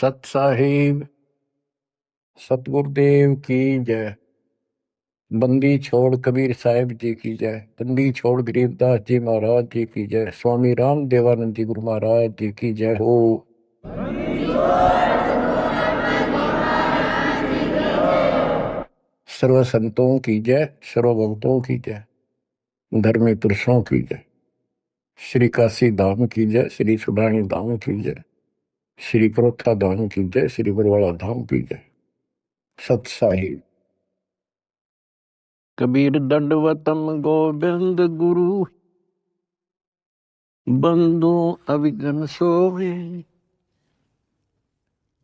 सत साहिब सतगुरुदेव की जय। बंदी छोड़ कबीर साहिब जी की जय। बंदी छोड़ गरीबदास जी महाराज जी की जय। स्वामी राम देवानंद जी गुरु महाराज जी की जय हो। सर्व संतों की जय, सर्व भक्तों की जय, धर्मी पुरुषों की जय। श्री काशी धाम की जय, श्री सुडानी धाम की जय, श्री प्रोथा धाम की जय, श्री बरवाड़ा धाम की जय। सत साहिब। कबीर दंडवतम गोविंद गुरु, बंधु अभिगम सोवे।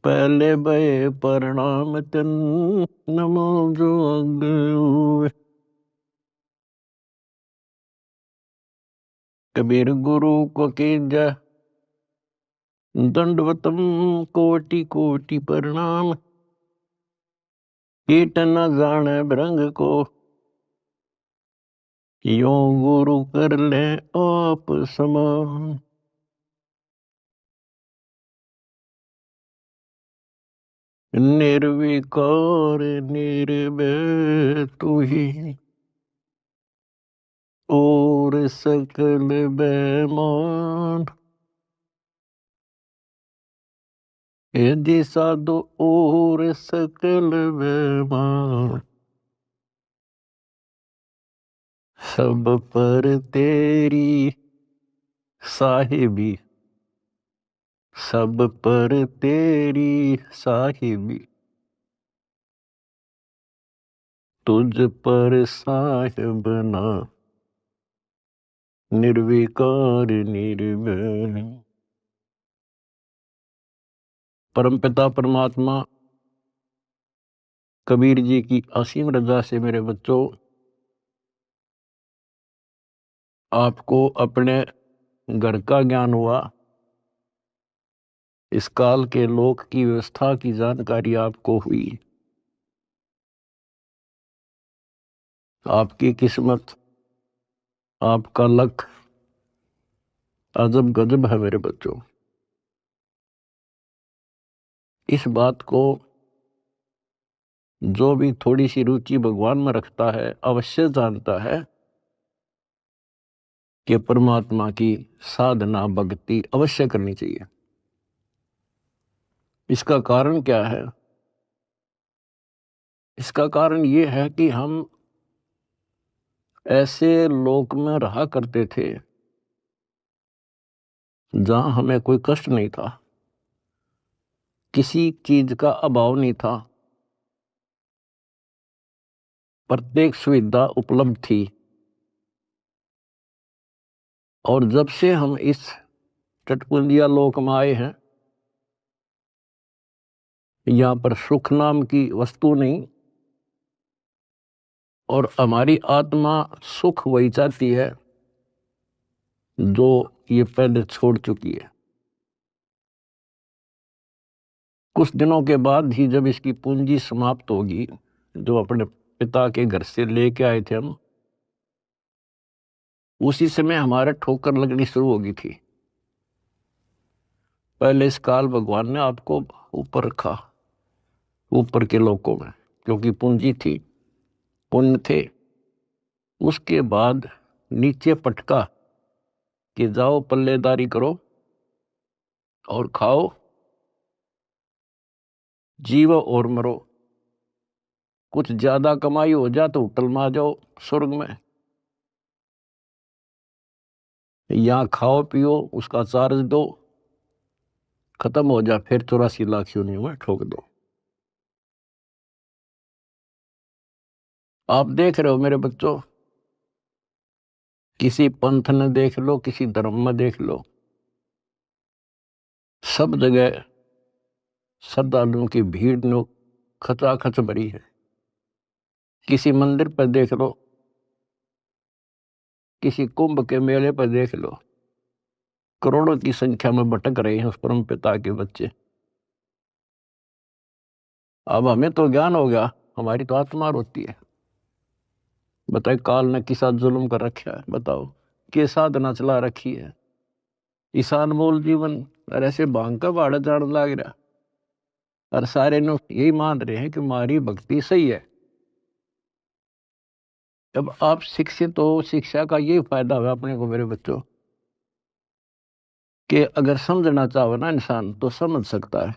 पहले भय प्रणाम तन, नमो जोग। कबीर गुरु को कीजय दंडवतम, कोटि कोटि प्रणाम। कीट न जाने भृंग को, यो गुरु कर ले आप समान। निर्विकार निर्भय तू ही, और सकल बेमान। यदि साधु और सकल बेमान, सब पर तेरी साहिबी, सब पर तेरी साहिबी। तुझ पर साहिब ना, निर्विकार निर्भय। परमपिता परमात्मा कबीर जी की असीम रजा से मेरे बच्चों, आपको अपने घर का ज्ञान हुआ। इस काल के लोक की व्यवस्था की जानकारी आपको हुई। आपकी किस्मत, आपका लक अजब गजब है मेरे बच्चों। इस बात को जो भी थोड़ी सी रुचि भगवान में रखता है अवश्य जानता है कि परमात्मा की साधना भक्ति अवश्य करनी चाहिए। इसका कारण क्या है? इसका कारण ये है कि हम ऐसे लोक में रहा करते थे जहां हमें कोई कष्ट नहीं था, किसी चीज का अभाव नहीं था, प्रत्येक सुविधा उपलब्ध थी। और जब से हम इस टटपुंजिया लोक में आए हैं, यहाँ पर सुख नाम की वस्तु नहीं, और हमारी आत्मा सुख वही चाहती है जो ये पहले छोड़ चुकी है। कुछ दिनों के बाद ही जब इसकी पूंजी समाप्त होगी, जो अपने पिता के घर से लेके आए थे हम, उसी समय हमारे ठोकर लगनी शुरू होगी थी। पहले इस काल भगवान ने आपको ऊपर रखा, ऊपर के लोकों में, क्योंकि पूंजी थी, पुण्य थे। उसके बाद नीचे पटका कि जाओ पल्लेदारी करो और खाओ, जीवो और मरो। कुछ ज्यादा कमाई हो जा तो होटल में आ जाओ स्वर्ग में, यहाँ खाओ पियो, उसका चार्ज दो, खत्म हो जा, फिर 84 लाख योनियों में ठोक दो। आप देख रहे हो मेरे बच्चों, किसी पंथ ने देख लो, किसी धर्म में देख लो, सब जगह श्रद्धालुओं की भीड़ नो खचाखच भरी है। किसी मंदिर पर देख लो, किसी कुंभ के मेले पर देख लो, करोड़ों की संख्या में भटक रहे हैं उस परम पिता के बच्चे। अब हमें तो ज्ञान हो गया, हमारी तो आत्मा रोती है। बताए काल ने किसा जुल्म कर रखा है, बताओ के साधना चला रखी है। ईशान मोल जीवन और ऐसे भांग का भाड़ा जान लाग रहा। और सारे लोग यही मान रहे हैं कि हमारी भक्ति सही है। जब आप शिक्षित हो, शिक्षा का ये फायदा हुआ अपने को मेरे बच्चों, कि अगर समझना चाहो ना इंसान तो समझ सकता है।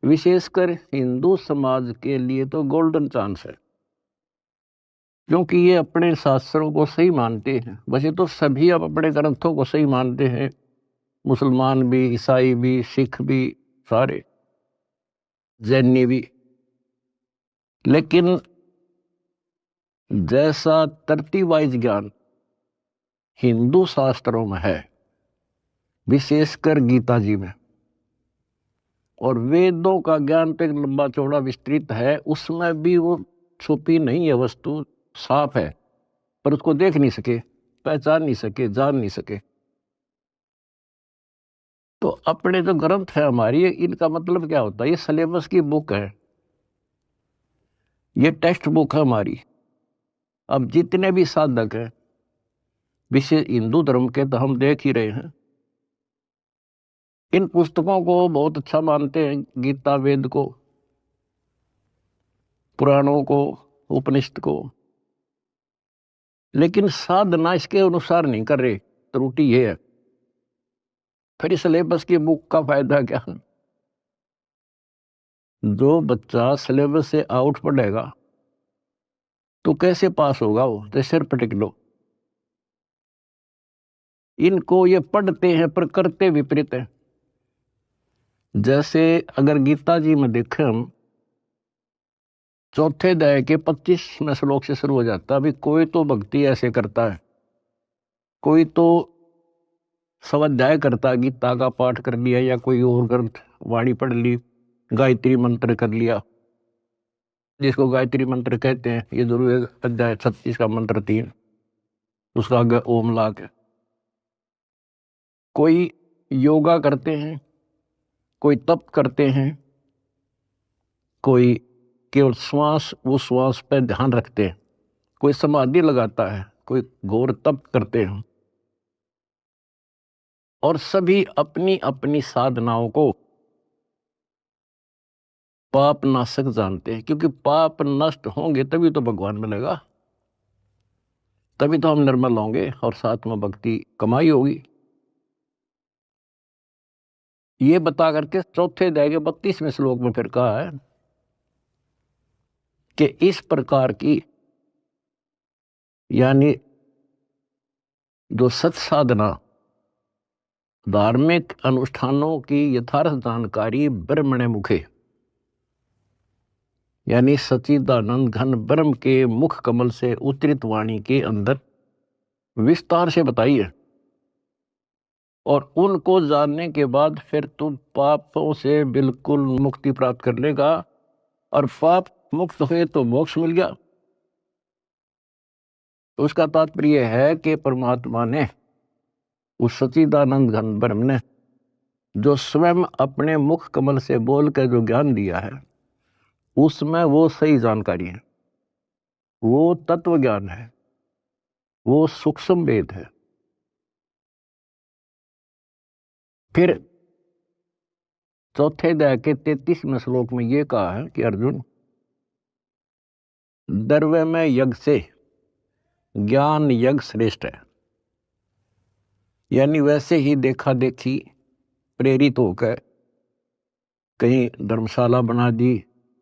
विशेषकर हिंदू समाज के लिए तो गोल्डन चांस है, क्योंकि ये अपने शास्त्रों को सही मानते हैं। वैसे तो सभी अब अपने ग्रंथों को सही मानते हैं, मुसलमान भी, ईसाई भी, सिख भी, सारे जैनी भी। लेकिन जैसा तरतीब वाइज ज्ञान हिंदू शास्त्रों में है, विशेषकर गीता जी में, और वेदों का ज्ञान तो एक लंबा चौड़ा विस्तृत है, उसमें भी वो छुपी नहीं है वस्तु, साफ है, पर उसको देख नहीं सके, पहचान नहीं सके, जान नहीं सके। तो अपने जो ग्रंथ है हमारी, इनका मतलब क्या होता है? ये सिलेबस की बुक है, ये टेक्स्ट बुक है हमारी। अब जितने भी साधक हैं विशेष हिंदू धर्म के, तो हम देख ही रहे हैं, इन पुस्तकों को बहुत अच्छा मानते हैं, गीता, वेद को, पुराणों को, उपनिषद को, लेकिन साधना इसके अनुसार नहीं कर रहे। त्रुटि ये है। फिर इस सिलेबस की बुक का फायदा क्या? जो बच्चा सिलेबस से आउट पढ़ेगा तो कैसे पास होगा? वो तो सिर पटक लो। इनको ये पढ़ते हैं पर करते विपरीत है। जैसे अगर गीता जी में देखें हम, चौथे अध्याय के 25वें श्लोक से शुरू हो जाता है। अभी कोई तो भक्ति ऐसे करता है, कोई तो स्वाध्याय करता है, गीता का पाठ कर लिया या कोई और ग्रंथ वाणी पढ़ ली, गायत्री मंत्र कर लिया, जिसको गायत्री मंत्र कहते हैं। ये जरूर अध्याय 36 का मंत्र 3, उसका आगे ओम लाग है। कोई योगा करते हैं, कोई तप करते हैं, कोई केवल श्वास, वो श्वास पे ध्यान रखते हैं, कोई समाधि लगाता है, कोई घोर तप करते हैं। और सभी अपनी अपनी साधनाओं को पाप नाशक जानते हैं, क्योंकि पाप नष्ट होंगे तभी तो भगवान मिलेगा, तभी तो हम निर्मल होंगे और साथ में भक्ति कमाई होगी। ये बता करके चौथे अध्याय के 32वें श्लोक में फिर कहा है कि इस प्रकार की, यानी जो सत साधना, धार्मिक अनुष्ठानों की यथार्थ जानकारी ब्रह्मणे मुखे, यानी सच्चिदानंद घन ब्रह्म के मुख कमल से उतरित वाणी के अंदर विस्तार से बताई है। और उनको जानने के बाद फिर तुम पापों से बिल्कुल मुक्ति प्राप्त कर लेगा, और पाप मुक्त हुए तो मोक्ष मिल गया। तो उसका तात्पर्य है कि परमात्मा ने, उस सच्चिदानंद घन ब्रह्म ने, जो स्वयं अपने मुख कमल से बोल कर जो ज्ञान दिया है, उसमें वो सही जानकारी है, वो तत्व ज्ञान है, वो सूक्ष्म वेद है। फिर चौथे अध्याय के 33वें श्लोक में ये कहा है कि अर्जुन, द्रव्य में यज्ञ से ज्ञान यज्ञ श्रेष्ठ है। यानी वैसे ही देखा देखी प्रेरित होकर कहीं धर्मशाला बना दी,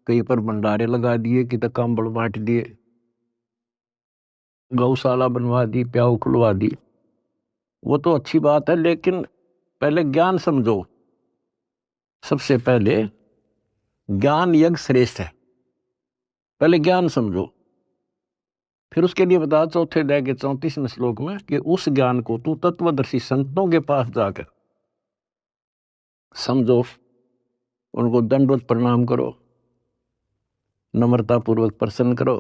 कहीं पर भंडारे लगा दिए, कि तक कंबल बांट दिए, गौशाला बनवा दी, प्याऊ खुलवा दी, वो तो अच्छी बात है, लेकिन पहले ज्ञान समझो। सबसे पहले ज्ञान यज्ञ श्रेष्ठ है, पहले ज्ञान समझो। फिर उसके लिए बता चौथे अध्याय के 34वें श्लोक में कि उस ज्ञान को तू तत्वदर्शी संतों के पास जाकर समझो, उनको दंडवत प्रणाम करो, नम्रता पूर्वक प्रसन्न करो।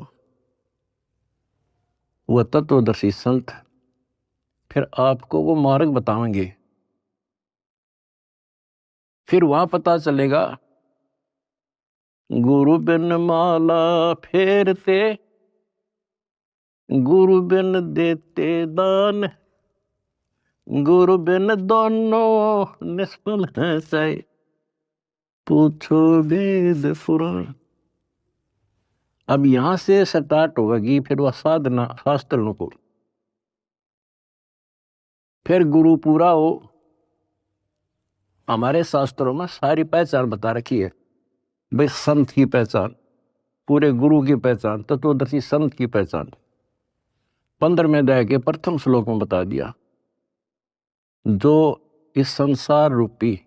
वह तत्वदर्शी संत फिर आपको वो मार्ग बताएंगे। फिर वहां पता चलेगा, गुरु बिन माला फेरते, गुरु बिन देते दान, गुरु बिन दोनों निष्फल है चाहे। पूछो वेद पुराण। अब यहां से स्टार्ट होगी फिर वह साधना शास्त्र अनुकूल। फिर गुरु पूरा हो। हमारे शास्त्रों में सारी पहचान बता रखी है भाई, संत की पहचान, पूरे गुरु की पहचान, तत्वदर्शी संत की पहचान 15वें अध्याय के प्रथम श्लोक में बता दिया। जो इस संसार रूपी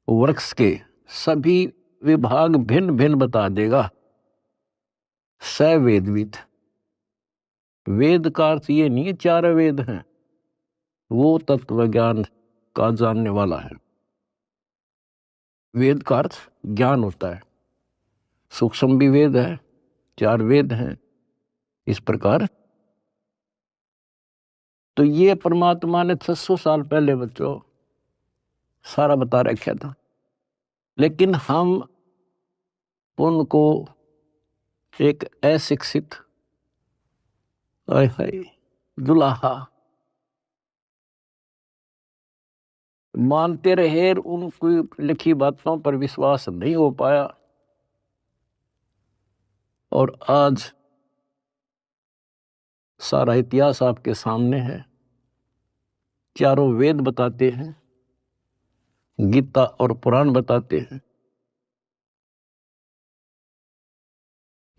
वृक्ष के सभी विभाग भिन्न भिन्न बता देगा, स वेदविद। वेद का अर्थ ये नहीं चार वेद हैं, वो तत्व ज्ञान का जानने वाला है। वेद का अर्थ ज्ञान होता है। सूक्ष्म भी वेद है, चार वेद हैं इस प्रकार। तो ये परमात्मा ने 600 साल पहले बच्चों सारा बता रखा था, लेकिन हम उनको एक अशिक्षित दुलाहा मानते रहे, उनकी लिखी बातों पर विश्वास नहीं हो पाया। और आज सारा इतिहास आपके सामने है। चारों वेद बताते हैं, गीता और पुराण बताते हैं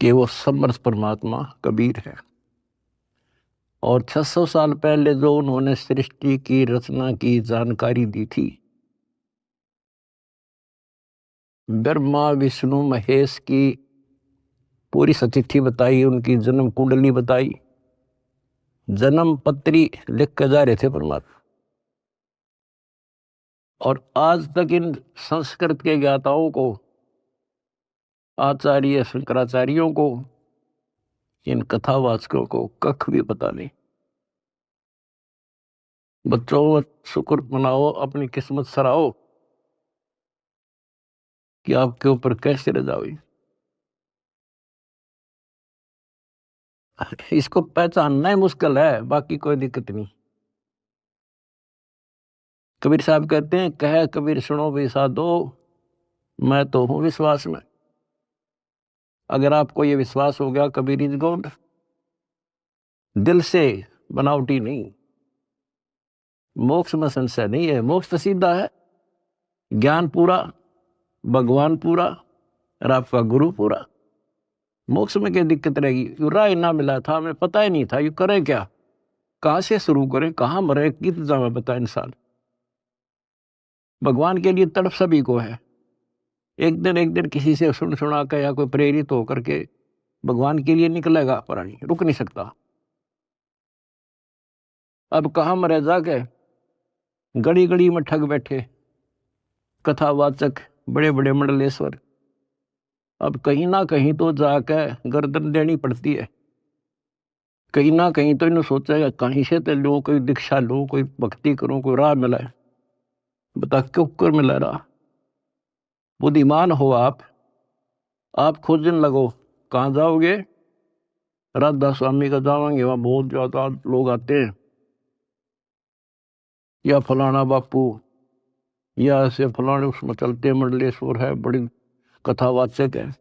कि वो समर्थ परमात्मा कबीर है। और 600 साल पहले जो उन्होंने सृष्टि की रचना की जानकारी दी थी, ब्रह्मा विष्णु महेश की पूरी सतिथि बताई, उनकी जन्म कुंडली बताई, जन्म पत्री लिख कर जा रहे थे परमात्मा। और आज तक इन संस्कृत के ज्ञाताओं को, आचार्य शंकराचार्यों को, इन कथावाचकों को कख भी पता नहीं। बच्चों शुक्र मनाओ, अपनी किस्मत सराहो कि आपके ऊपर कैसे रजा हुई। इसको पहचानना ही मुश्किल है, बाकी कोई दिक्कत नहीं। कबीर साहब कहते हैं, कह कबीर सुनो भी साधो, मैं तो हूं विश्वास में। अगर आपको ये विश्वास हो गया कबीर इज गॉड, दिल से, बनावटी नहीं, मोक्ष में संशय नहीं है। मोक्ष तो सीधा है, ज्ञान पूरा, भगवान पूरा और आपका गुरु पूरा। मोक्ष में क्या दिक्कत रहेगी? यू राय ना मिला था, हमें पता ही नहीं था यू करें क्या, कहां से शुरू करें, कहां मरे, कित जावे बता इंसान। भगवान के लिए तड़प सभी को है। एक दिन किसी से सुन सुना कर या कोई प्रेरित होकर के भगवान के लिए निकलेगा, प्राणी रुक नहीं सकता। अब कहां मरे जाके, गड़ी गड़ी में ठग बैठे कथावाचक, बड़े बड़े मंडलेश्वर। अब कहीं ना कहीं तो जाकर गर्दन देनी पड़ती है। कहीं ना कहीं तो इन्हें सोचेगा कहीं से तो लो, कोई दीक्षा लो, कोई भक्ति करो, कोई राह मिला है। बता क्यों कर मिला रहा? बुद्धिमान हो आप खोजने लगो। कहाँ जाओगे? राधा स्वामी का जाओगे, वहां बहुत ज्यादा लोग आते हैं, या फलाना बापू, या ऐसे फलाने उसमें चलते मंडलेश्वर है, बड़ी कथावाचक है,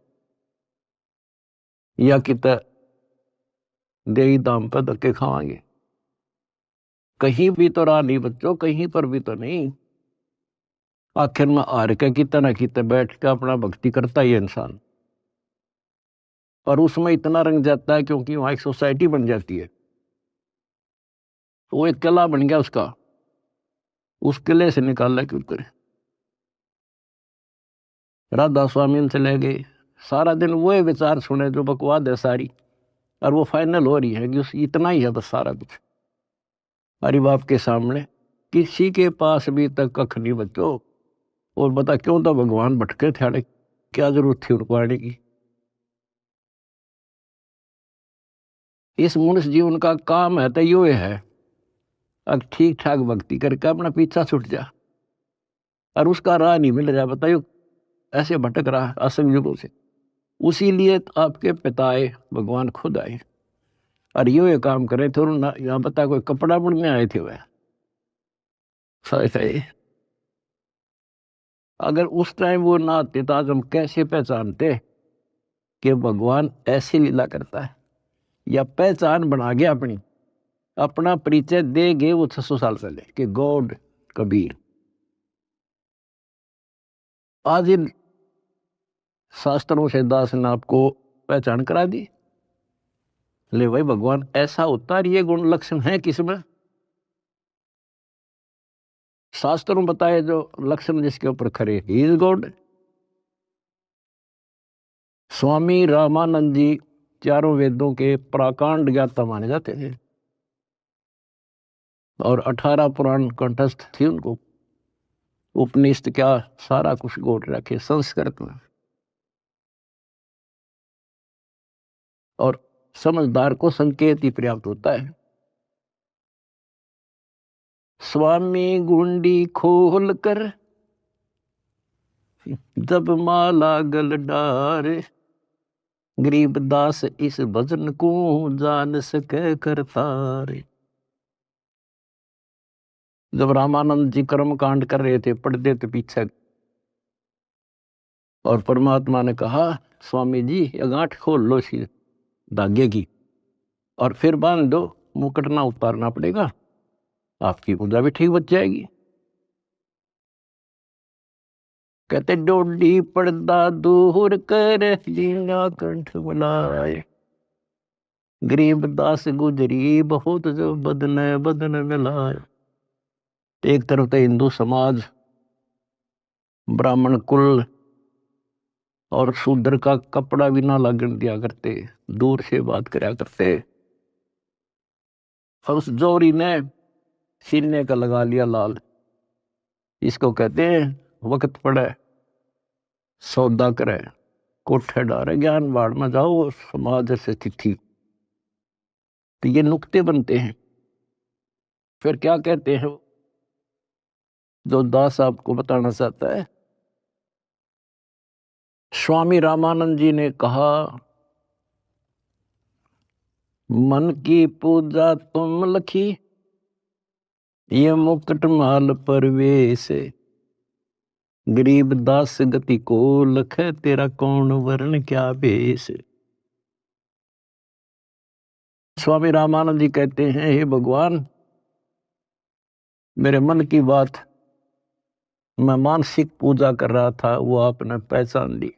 या कित देही दाम पर धक्के खावांगे। कहीं भी तो राह नहीं बच्चों, कहीं पर भी तो नहीं। आखिर में हार के कितना ना कितना बैठ के अपना भक्ति करता ही इंसान, और उसमें इतना रंग जाता है क्योंकि वहां एक सोसाइटी बन जाती है। वो एक किला बन गया उसका, उस किले से निकालना क्यों करे। राधा स्वामी से ले गए, सारा दिन वो विचार सुने जो बकवाद है सारी, और वो फाइनल हो रही है कि उस इतना ही है बस सारा कुछ हरि बाप के सामने। किसी के पास भी तक कख नहीं बच्चों। और बता क्यों तो भगवान भटके थे, क्या जरूरत थी उनको आने की। इस मनुष्य जीवन का काम है तो यो है, अब ठीक ठाक भक्ति करके अपना पीछा छूट जा, और उसका राह नहीं मिल रहा। बताइयो ऐसे भटक रहा असंग युगों से। उसी लिए आपके पिता आए, भगवान खुद आए, और ये काम करे थे। और यहाँ बता कोई कपड़ा बुनने आए थे वह, अगर उस टाइम वो ना आते तो आज हम कैसे पहचानते कि भगवान ऐसी लीला करता है, या पहचान बना गया अपनी, अपना परिचय दे गए वो 600 साल पहले कि गॉड कबीर। आज इन शास्त्रों से दास ने आपको पहचान करा दी। ले भाई भगवान ऐसा होता है, ये गुण लक्षण है किसमें? शास्त्रों बताए जो लक्षण जिसके ऊपर खरे, he is God. Swami Ramanand जी चारों वेदों के प्राकांड ज्ञाता माने जाते थे और 18 पुराण कंठस्थ थी उनको। उपनिषद क्या सारा कुछ गोट रखे संस्कृत में। और समझदार को संकेत ही पर्याप्त होता है। स्वामी गुंडी खोल कर जब माला गल डारे, गरीब दास इस भजन को जान सके करतारे। जब रामानंद जी कर्म कांड कर रहे थे, पढ़ते थे पीछे, और परमात्मा ने कहा स्वामी जी ये गांठ खोल लो इसी धागे की और फिर बांध दो, मुकुट ना उतारना पड़ेगा, आपकी पूजा भी ठीक बच जाएगी। कहते डोडी पर्दा दूर कर लीला कंठ बुलाए, गरीब दास गुजरी बहुत जो बदन बदन मिलाए। एक तरफ तो हिंदू समाज, ब्राह्मण कुल और शूद्र का कपड़ा भी ना लगन दिया करते, दूर से बात कराया करते। उस जोरी ने सीने का लगा लिया लाल। इसको कहते हैं वक्त पड़े सौदा करे, कोठे डारे ज्ञान बाढ़ में जाओ, समाज से तिथि। तो ये नुक्ते बनते हैं। फिर क्या कहते हैं जो दास आपको बताना चाहता है? स्वामी रामानंद जी ने कहा मन की पूजा तुम लखी, ये मुकुट माल परवेश, गरीब दास गति को लख, तेरा कौन वर्ण क्या भेष। स्वामी रामानंद जी कहते हैं हे भगवान, मेरे मन की बात मैं मानसिक पूजा कर रहा था, वो आपने पहचान ली।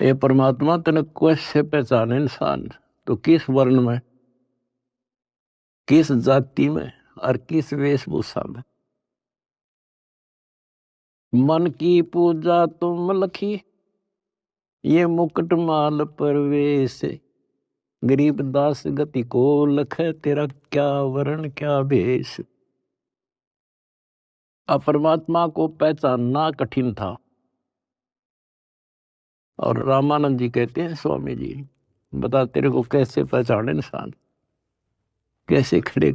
हे परमात्मा तने कैसे पहचाने इंसान, तो किस वर्ण में, किस जाति में और किस वेशभूषा में। मन की पूजा तुम लखी, ये मुकुट माल परवेश, गरीब दास गति को लख, तेरा क्या वर्ण क्या भेष। अब परमात्मा को पहचानना कठिन था। और रामानंद जी कहते हैं स्वामी जी बता तेरे को कैसे पहचाने इंसान, कैसे खड़े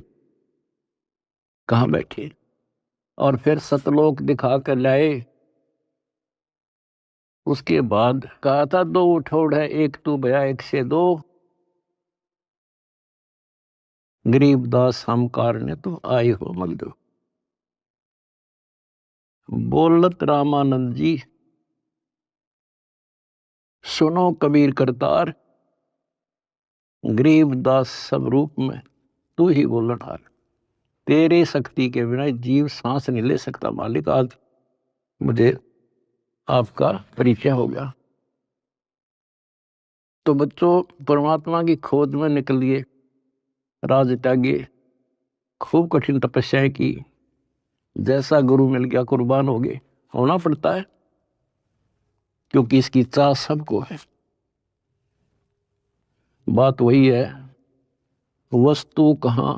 कहाँ बैठे। और फिर सतलोक दिखा कर लाए। उसके बाद कहा था दो उठोड़ है, एक तू भया एक से दो, गरीबदास हम कारणे तुम आए हो मगदो। बोलत रामानंद जी सुनो कबीर करतार, गरीबदास सब रूप में तू ही बोलन हार। तेरे शक्ति के बिना जीव सांस नहीं ले सकता मालिक। आज मुझे आपका परिचय हो गया। तो बच्चों परमात्मा की खोज में निकलिए, राज त्यागिए, खूब कठिन तपस्याएं की, जैसा गुरु मिल गया कुर्बान हो गए, होना पड़ता है क्योंकि इसकी चाह सबको है। बात वही है, वस्तु कहाँ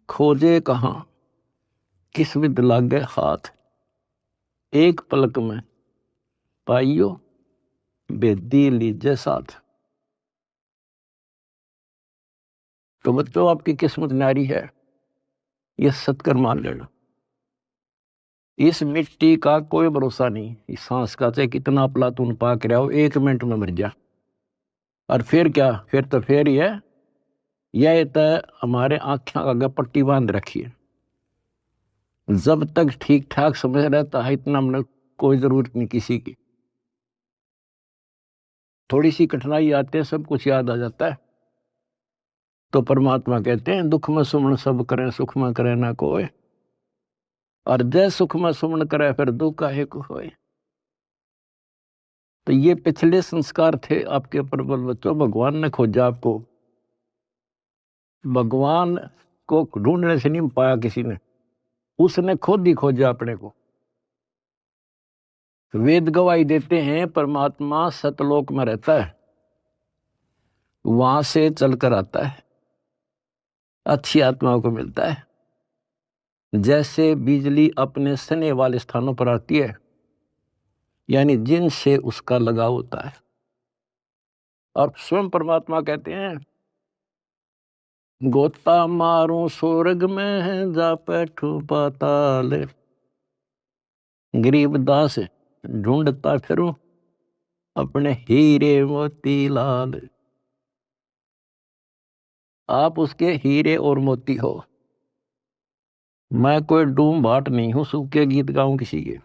खोजे कहाँ, किस विद लागे हाथ, एक पलक में पाइयो बेदी लीजे साथ। तो बच्चों आपकी किस्मत न्यारी है, ये सत्कर मान लेना। इस मिट्टी का कोई भरोसा नहीं, इस सांस का चाहे कितना प्लातून पाक रहा हो, 1 मिनट में मर जा। और फिर क्या, फिर तो फिर ही है, यह तो हमारे आँखें आगे पट्टी बांध रखी है, जब तक ठीक ठाक समझ रहता है इतना हमने कोई जरूरत नहीं किसी की। थोड़ी सी कठिनाई आते हैं सब कुछ याद आ जाता है। तो परमात्मा कहते हैं दुख में सुमन सब करें सुख में करे ना कोई, और जय सुख में सुमन करे फिर दुख काहे को होए। तो ये पिछले संस्कार थे आपके प्रबल बच्चों। भगवान ने खोजा आपको, भगवान को ढूंढने से नहीं पाया किसी ने, उसने खुद ही खोजा अपने को। वेद गवाही देते हैं परमात्मा सतलोक में रहता है, वहां से चलकर आता है, अच्छी आत्माओं को मिलता है। जैसे बिजली अपने सने वाले स्थानों पर आती है, यानी जिनसे उसका लगाव होता है। और स्वयं परमात्मा कहते हैं गोता मारो स्वर्ग में जा बैठो पाताल, गरीब दास ढूंढता फिरूं अपने हीरे मोती लाल। आप उसके हीरे और मोती हो। मैं कोई डूम भाट नहीं हूं सूखे गीत गाऊं किसी के।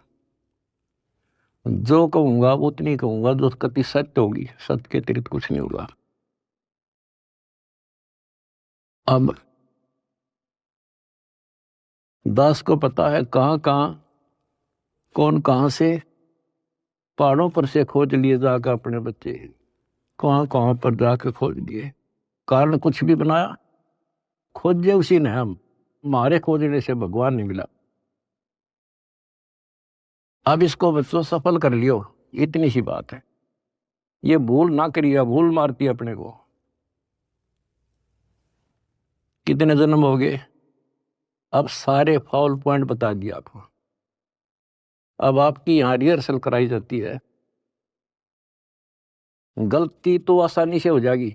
जो कहूंगा उतनी कहूंगा जो कति सत्य होगी, सत्य के अतिरिक्त कुछ नहीं होगा। अब दास को पता है कहां कहां कौन कहां से पहाड़ों पर से खोज लिए जाकर अपने बच्चे, कहां कहां पर जाकर खोज लिए। कारण कुछ भी बनाया, खोजे उसी ने। हम हमारे खोजने से भगवान नहीं मिला। अब इसको बच्चों सफल कर लियो, इतनी सी बात है। ये भूल ना करिए, भूल मारती अपने को। कितने जन्म हो गए, अब सारे फाउल पॉइंट बता दिए आपको। अब आपकी यहां रिहर्सल कराई जाती है। गलती तो आसानी से हो जाएगी,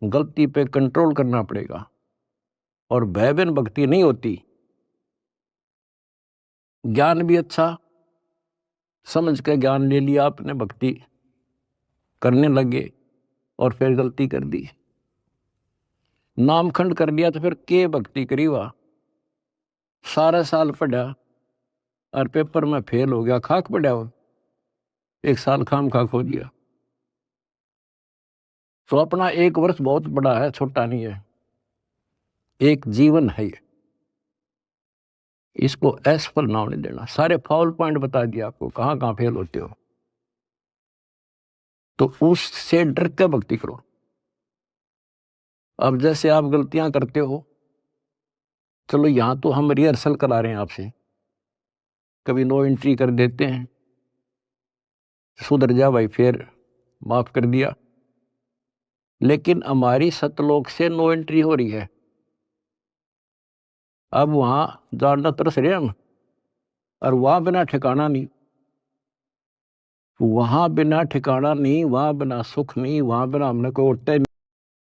गलती पे कंट्रोल करना पड़ेगा। और भयबीन भक्ति नहीं होती। ज्ञान भी अच्छा समझ के ज्ञान ले लिया आपने, भक्ति करने लगे और फिर गलती कर दी, नामखंड कर लिया, तो फिर के भक्ति करी। हुआ सारा साल पढ़ा और पेपर में फेल हो गया, खाक पड़ा हो, एक साल खाम खाक हो दिया। तो अपना एक वर्ष बहुत बड़ा है, छोटा नहीं है, एक जीवन है ये। इसको असफल नाम नहीं देना। सारे फाउल पॉइंट बता दिया आपको, कहां कहां फेल होते हो। तो उससे डर के भक्ति करो। अब जैसे आप गलतियां करते हो, चलो यहां तो हम रिहर्सल करा रहे हैं आपसे, कभी नो एंट्री कर देते हैं, सुधर जा भाई, फिर माफ कर दिया। लेकिन हमारी सतलोक से नो एंट्री हो रही है। अब वहां जानना तरस रहे हम, और वहां बिना ठिकाना नहीं, वहां बिना ठिकाना नहीं, वहां बिना सुख नहीं, वहां बिना हमने कोई